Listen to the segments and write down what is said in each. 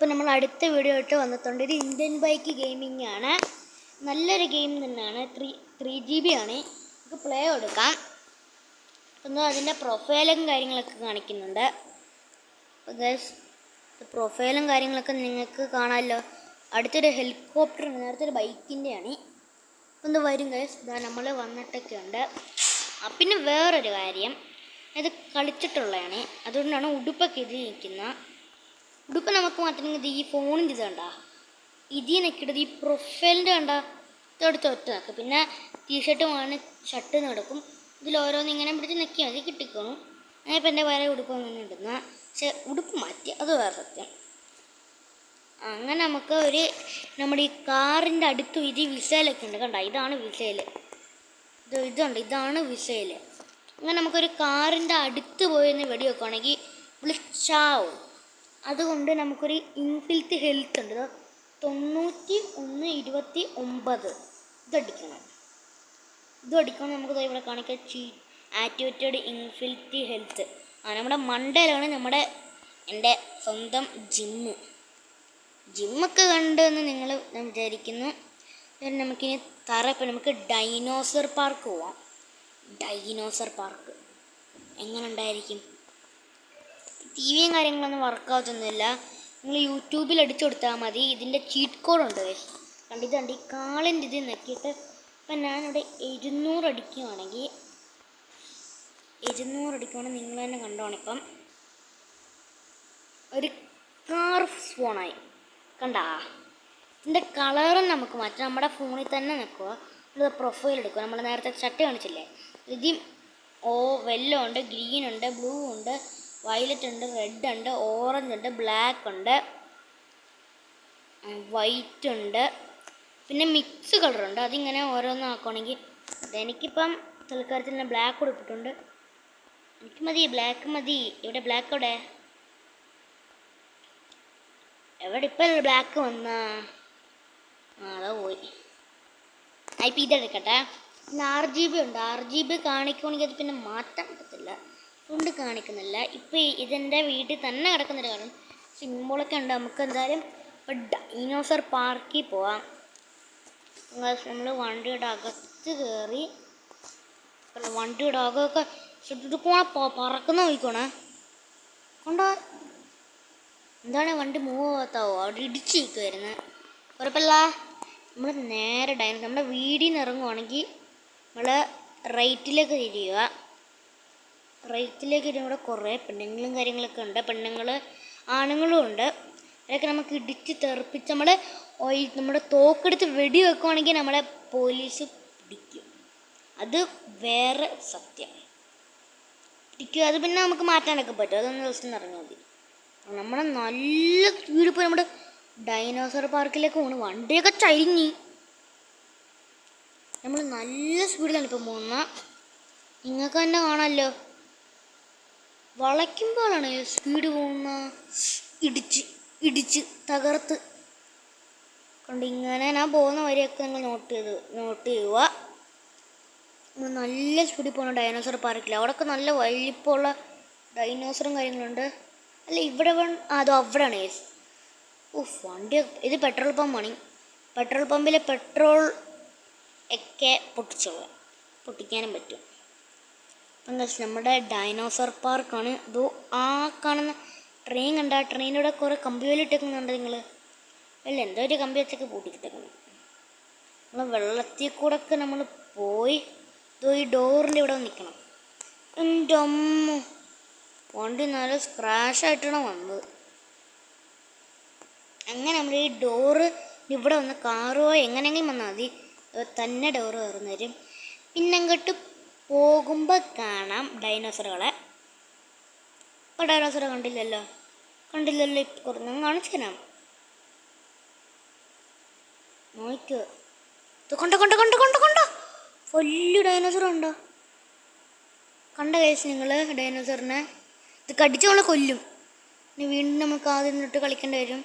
അപ്പോൾ നമ്മൾ അടുത്ത വീഡിയോ ആയിട്ട് വന്നിട്ടുണ്ട്. ഇത് ഇന്ത്യൻ ബൈക്ക് ഗെയിമിംഗ് ആണ്. നല്ലൊരു ഗെയിം തന്നെയാണ്. 3GB ആണ്. നമുക്ക് പ്ലേ കൊടുക്കാം. അപ്പോൾ അതിൻ്റെ പ്രൊഫൈലും കാര്യങ്ങളൊക്കെ കാണിക്കുന്നുണ്ട്. അപ്പോൾ ഗൈസ് പ്രൊഫൈലും കാര്യങ്ങളൊക്കെ നിങ്ങൾക്ക് കാണാമല്ലോ. അടുത്തൊരു ഹെലികോപ്റ്റർ ഉണ്ട്, നേരത്തെ ഒരു ബൈക്കിൻ്റെയാണ്. ഒന്ന് വരും ഗൈസ്, ഇതാ നമ്മൾ വന്നിട്ടൊക്കെ ഉണ്ട്. പിന്നെ വേറൊരു കാര്യം, ഇത് കളിച്ചിട്ടുള്ളതാണ്, അതുകൊണ്ടാണ് ഉടുപ്പൊക്കെ ഇത് നിൽക്കുന്നത്. ഉടുപ്പ് നമുക്ക് മാറ്റണമെങ്കിൽ ഈ ഫോണിൻ്റെ ഇത് കണ്ട ഇതിൽ നിൽക്കിട്ടത് ഈ പ്രൊഫൈലിൻ്റെ കണ്ട ഇതെടുത്ത് ഒറ്റ നിൽക്കും. പിന്നെ ടീഷർട്ടുമാണ് ഷർട്ട് നടക്കും. ഇതിൽ ഓരോന്ന് ഇങ്ങനെ പിടിച്ച് നിൽക്കിയാൽ മതി, കിട്ടിക്കോളും. ഞാനിപ്പോൾ എൻ്റെ വേറെ ഉടുപ്പ് അങ്ങനെ ഇടുന്ന, പക്ഷെ ഉടുപ്പ് മാറ്റി, അത് വേറെ സത്യം. അങ്ങനെ നമുക്ക് ഒരു നമ്മുടെ ഈ കാറിൻ്റെ അടുത്ത് ഇത് വിസയിലൊക്കെ ഉണ്ട് കണ്ട, ഇതാണ് വിസയിൽ. ഇതുണ്ട്, ഇതാണ് വിസയിൽ. അങ്ങനെ നമുക്കൊരു കാറിൻ്റെ അടുത്ത് പോയി വെടി വെക്കുകയാണെങ്കിൽ വിളിച്ചാവും. അതുകൊണ്ട് നമുക്കൊരു ഇൻഫിനിറ്റി ഹെൽത്ത് ഉണ്ട്, 9129 ഇതടിക്കണം. നമുക്ക് ഇവിടെ കാണിക്കാൻ ആക്ടിവേറ്റഡ് ഇൻഫിനിറ്റി ഹെൽത്ത്. നമ്മുടെ മണ്ടയിലാണ് എൻ്റെ സ്വന്തം ജിമ്മൊക്കെ കണ്ടെന്ന് നിങ്ങൾ വിചാരിക്കുന്നു. നമുക്കിനി ഇപ്പം നമുക്ക് ഡൈനോസർ പാർക്ക് പോവാം. ഡൈനോസർ പാർക്ക് എങ്ങനെ ഉണ്ടായിരിക്കും? ടിവിയും കാര്യങ്ങളൊന്നും വർക്കാവത്തൊന്നുമില്ല. നിങ്ങൾ യൂട്യൂബിൽ അടിച്ചു കൊടുത്താൽ മതി. ഇതിൻ്റെ ചീറ്റ് കോഡുണ്ട്. കണ്ടിട്ടുണ്ട്, ഈ കാളിൻ്റെ ഇത് നോക്കിയിട്ട് ഇപ്പം ഞാനിവിടെ 200 അടിക്കുകയാണെങ്കിൽ നിങ്ങൾ തന്നെ കണ്ടോണം. ഇപ്പം ഒരു കാർ സ്പോണായി കണ്ടാ. ഇതിൻ്റെ കളറും നമുക്ക് മാറ്റാം. നമ്മുടെ ഫോണിൽ തന്നെ നിൽക്കുക. ഇത് പ്രൊഫൈൽ എടുക്കുക. നമ്മൾ നേരത്തെ ചട്ടി കാണിച്ചില്ലേ, ഇത് വെല്ലോ ഉണ്ട്, ഗ്രീൻ ഉണ്ട്, ബ്ലൂ ഉണ്ട്, വയലറ്റ് ഉണ്ട്, റെഡ് ഉണ്ട്, ഓറഞ്ച് ഉണ്ട്, ബ്ലാക്ക് ഉണ്ട്, വൈറ്റ് ഉണ്ട്, പിന്നെ മിക്സ് കളറുണ്ട്. അതിങ്ങനെ ഓരോന്നും ആക്കുകയാണെങ്കിൽ എനിക്കിപ്പം തൽക്കാലത്തിൽ തന്നെ ബ്ലാക്ക് കൊടുത്തിട്ടുണ്ട്. എനിക്ക് മതി, ബ്ലാക്ക് മതി. ഇവിടെ ബ്ലാക്ക് എവിടെ ഇപ്പം ബ്ലാക്ക് വന്നാ അതാ പോയി. ഇപ്പം ഇതെടുക്കട്ടെ. പിന്നെ 6GB ഉണ്ട്. 6GB കാണിക്കുകയാണെങ്കിൽ അത് പിന്നെ മാറ്റാൻ പറ്റത്തില്ല, കൊണ്ട് കാണിക്കുന്നില്ല. ഇപ്പം ഇതെൻ്റെ വീട്ടിൽ തന്നെ കിടക്കുന്നൊരു കാരണം സിമ്പിളൊക്കെ ഉണ്ട്. നമുക്ക് എന്തായാലും ഇപ്പം ഡൈനോസർ പാർക്കിൽ പോവാം. നമ്മൾ വണ്ടിയുടെ അകത്ത് കയറി, വണ്ടിയുടെ അകമൊക്കെ പറക്കുന്ന നോക്കണേ. കൊണ്ടോ എന്താണ് വണ്ടി മൂവ് ആവാത്താവോ? അവിടെ ഇടിച്ച് നിൽക്കുമായിരുന്നു. കുഴപ്പമില്ല, നമ്മൾ നേരെ നമ്മുടെ വീടിൽ നിന്ന് ഇറങ്ങുവാണെങ്കിൽ നമ്മൾ റൈറ്റിലേക്ക് തിരിയുക. റൈറ്റിലേക്ക് ഇവിടെ കുറേ പെണ്ണുങ്ങളും കാര്യങ്ങളൊക്കെ ഉണ്ട്. ആണുങ്ങളും ഉണ്ട്. അതൊക്കെ നമുക്ക് ഇടിച്ച് തെറിപ്പിച്ച് നമ്മുടെ തോക്കെടുത്ത് വെടി വെക്കുവാണെങ്കിൽ നമ്മളെ പോലീസ് പിടിക്കും. അത് വേറെ സത്യം, പിടിക്കും. അത് പിന്നെ നമുക്ക് മാറ്റാനൊക്കെ പറ്റും. അതൊന്ന് ദിവസം ഇറങ്ങിയാൽ മതി. നമ്മുടെ നല്ല സ്പീഡിൽ പോയി നമ്മുടെ ഡൈനോസർ പാർക്കിലേക്ക് പോകണം. വണ്ടിയൊക്കെ ചരിഞ്ഞ് നമ്മൾ നല്ല സ്പീഡിലാണ് ഇപ്പം പോകുന്നത്. നിങ്ങൾക്ക് തന്നെ കാണാമല്ലോ, വളയ്ക്കുമ്പോഴാണ് സ്പീഡ് പോകുന്ന. ഇടിച്ച് തകർത്ത് കൊണ്ട് ഇങ്ങനെ ഞാൻ പോകുന്ന വരെയൊക്കെ നിങ്ങൾ നോട്ട് ചെയ്യുക. നമ്മൾ നല്ല സ്പീഡിൽ പോകുന്ന ഡൈനോസർ പാർക്കിൽ. അവിടെയൊക്കെ നല്ല വലിപ്പമുള്ള ഡൈനോസറും കാര്യങ്ങളുണ്ട്. അല്ല ഇവിടെ അതോ അവിടെയാണ് വണ്ടി. ഇത് പെട്രോൾ പമ്പാണ്. പെട്രോൾ പമ്പിലെ പെട്രോൾ ഒക്കെ പൊട്ടിക്കാനും പറ്റും. അപ്പം നമ്മുടെ ഡൈനോസർ പാർക്കാണ്. ഇതോ ആ കാണുന്ന ട്രെയിൻ കണ്ട, ട്രെയിനിലൂടെ കുറേ കമ്പി വേലിട്ടേക്കുന്നുണ്ട് നിങ്ങൾ. അല്ല എന്തോ ഒരു കമ്പി വെച്ചൊക്കെ പൂട്ടിക്കിട്ടേക്കുന്നു. നമ്മൾ വെള്ളത്തിൽ കൂടെ ഒക്കെ നമ്മൾ പോയി ഇതോ ഈ ഡോറിൻ്റെ ഇവിടെ നിൽക്കണം. എൻ്റെ അമ്മ, വണ്ടി നല്ല സ്ക്രാഷായിട്ടാണ് വന്നത്. അങ്ങനെ നമ്മൾ ഈ ഡോറ് ഇവിടെ വന്ന് കാറോ എങ്ങനെയെങ്കിലും വന്നാൽ മതി, തന്നെ ഡോറ് തുറന്നു തരും. പിന്നെ അങ്ങോട്ട് പോകുമ്പോൾ കാണാം ഡൈനോസറുകളെ. ഇപ്പോൾ ഡൈനോസറെ കണ്ടില്ലല്ലോ. ഇപ്പം കുറഞ്ഞ കാണിച്ചു തരാം. നോക്കോ, കൊണ്ടോ വലിയ ഡൈനോസറുണ്ടോ? കണ്ട കേസ് നിങ്ങൾ ഡൈനോസറിനെ ഇത് കടിച്ച് നമ്മളെ കൊല്ലും. ഇനി വീണ്ടും നമുക്ക് ആദ്യം നിന്നിട്ട് കളിക്കേണ്ടി വരും.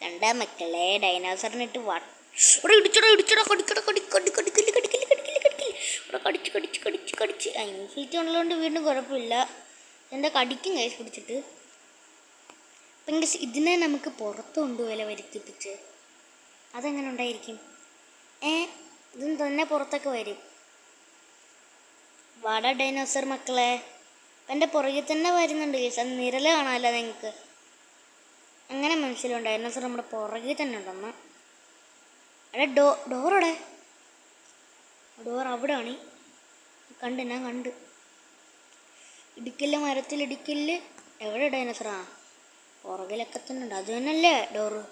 കണ്ട മക്കളെ, ഡൈനോസറിനിട്ട് കടിച്ച് ഇൻഫിനിറ്റി ഉള്ളതുകൊണ്ട് വീണ്ടും കുഴപ്പമില്ല. എന്താ കടിക്കും കേസ് പിടിച്ചിട്ട്. അപ്പം ഇതിനെ നമുക്ക് പുറത്ത് കൊണ്ടുപോയാലോ വരുത്തിപ്പിച്ച്? അതെങ്ങനെ ഉണ്ടായിരിക്കും? ഇതും തന്നെ പുറത്തൊക്കെ വരും. വാട ഡൈനോസർ മക്കളെ, എൻ്റെ പുറകിൽ തന്നെ വരുന്നുണ്ട് കേസ്. അത് നിരല് കാണാമല്ലോ നിങ്ങൾക്ക്. അങ്ങനെ മനസ്സിലുണ്ട് ഡൈനോസർ നമ്മുടെ പുറകിൽ തന്നെ ഉണ്ടെന്ന്. അവിടെ ഡോറവിടെ, ഡോർ അവിടെയാണ്. ഞാൻ കണ്ട്. ഇടിക്കല്, മരത്തിൽ ഇടിക്കല്. എവിടെ ഡൈനോസറാ? പുറകിലൊക്കെ തന്നെ ഉണ്ട്. അത് തന്നെയല്ലേ ഡോറ്?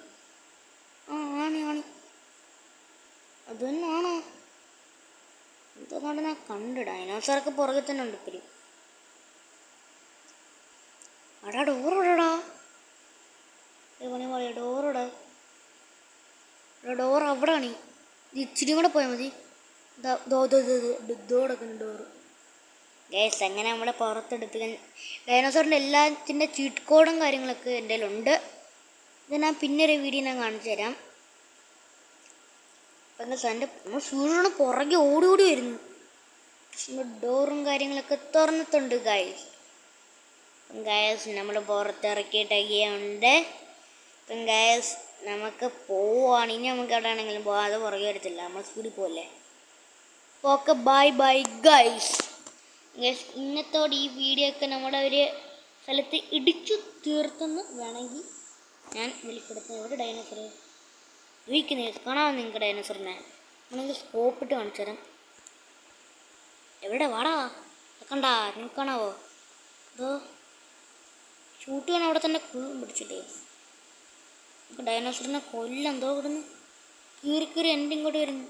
ആണ്. അത് തന്നെയാണോ? എന്തുകൊണ്ട് ഞാൻ കണ്ട്. ഡൈനോസറൊക്കെ പുറകിൽ തന്നെ ഉണ്ട് ഇപ്പോഴും. അടാ ഡോറോടാ, ഡോറോടാ. ഡോർ അവിടെയാണ്. ഇത് ഇച്ചിരി കൂടെ പോയാൽ മതി. Door guys. എങ്ങനെ നമ്മളെ പുറത്തെടുത്ത് ഡൈനോസറിൻ്റെ എല്ലാത്തിൻ്റെ ചീറ്റ് കോഡും കാര്യങ്ങളൊക്കെ എൻ്റെ കയ്യിലുണ്ട്. ഇത് ഞാൻ പിന്നൊരു വീഡിയോ ഞാൻ കാണിച്ചു തരാം. അപ്പം എൻ്റെ നമ്മൾ സൂര്യനെ പുറകെ ഓടി വരുന്നു. ഡോറും കാര്യങ്ങളൊക്കെ തുറന്നിട്ടുണ്ട് ഗൈസ്. ഗൈസ് നമ്മൾ പുറത്തിറക്കിയിട്ടൊക്കെയുണ്ട്. ഇപ്പം ഗൈസ് നമുക്ക് പോവാണ്. ഇനി നമുക്ക് എവിടെ ആണെങ്കിലും പോവാം. അത് പുറകെ വരത്തില്ല, നമ്മൾ സ്പീഡിൽ പോവല്ലേ. Okay, bye guys. ഇന്നത്തോടെ ഈ വീഡിയോ ഒക്കെ നമ്മുടെ ഒരു സ്ഥലത്ത് ഇടിച്ചു തീർത്തെന്ന് വേണമെങ്കിൽ ഞാൻ വെളിപ്പെടുത്തുന്നത്. എവിടെ ഡൈനോസർ ഉപയോഗിക്കുന്നത് കാണാമോ നിങ്ങൾക്ക്? ഡൈനോസറിനെ നിങ്ങൾക്ക് സ്കോപ്പിട്ട് കാണിച്ചു തരാം. എവിടെ വാടാ, കണ്ടാ? നിങ്ങൾക്ക് കാണാവോ? അതോ ഷൂട്ട് ചെയ്യാൻ അവിടെ തന്നെ പിടിച്ചിട്ടേ. നമുക്ക് ഡൈനോസറിനെ കൊല്ലം എന്തോ ഇവിടുന്ന് കീറി എൻ്റെ ഇങ്ങോട്ട് വരുന്നു.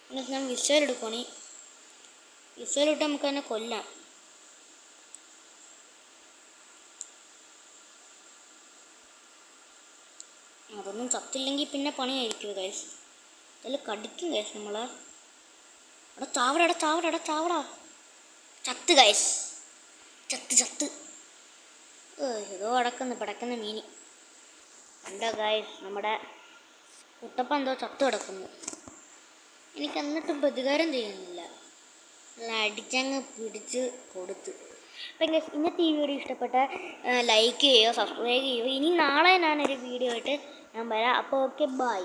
എന്നിട്ട് ഞാൻ വിസയിൽ എടുക്കുകയാണ്. വിസയിലിട്ട് നമുക്ക് തന്നെ കൊല്ലാം. അതൊന്നും ചത്തില്ലെങ്കിൽ പിന്നെ പണിയായിരിക്കും ഗൈസ്. അതിൽ കടിക്കും ഗൈസ് നമ്മളെ. അവിടെ ചാവടാ. ചത്ത് ഗൈസ്, ചത്ത്. ഏതോ പടക്കുന്ന മീനി. എന്താ ഗൈസ്, നമ്മുടെ കുട്ടപ്പ എന്തോ ചത്ത് കിടക്കുന്നു. എനിക്ക് എന്നിട്ടും പ്രതികാരം ചെയ്യുന്നില്ല. അടിച്ചങ്ങ് പിടിച്ച് കൊടുത്ത്. അപ്പം ഇന്നത്തെ ഈ വീഡിയോ ഇഷ്ടപ്പെട്ട ലൈക്ക് ചെയ്യുക, സബ്സ്ക്രൈബ് ചെയ്യുക. ഇനി നാളെ ഞാനൊരു വീഡിയോ ആയിട്ട് ഞാൻ വരാം. അപ്പോൾ ഓക്കെ, ബൈ.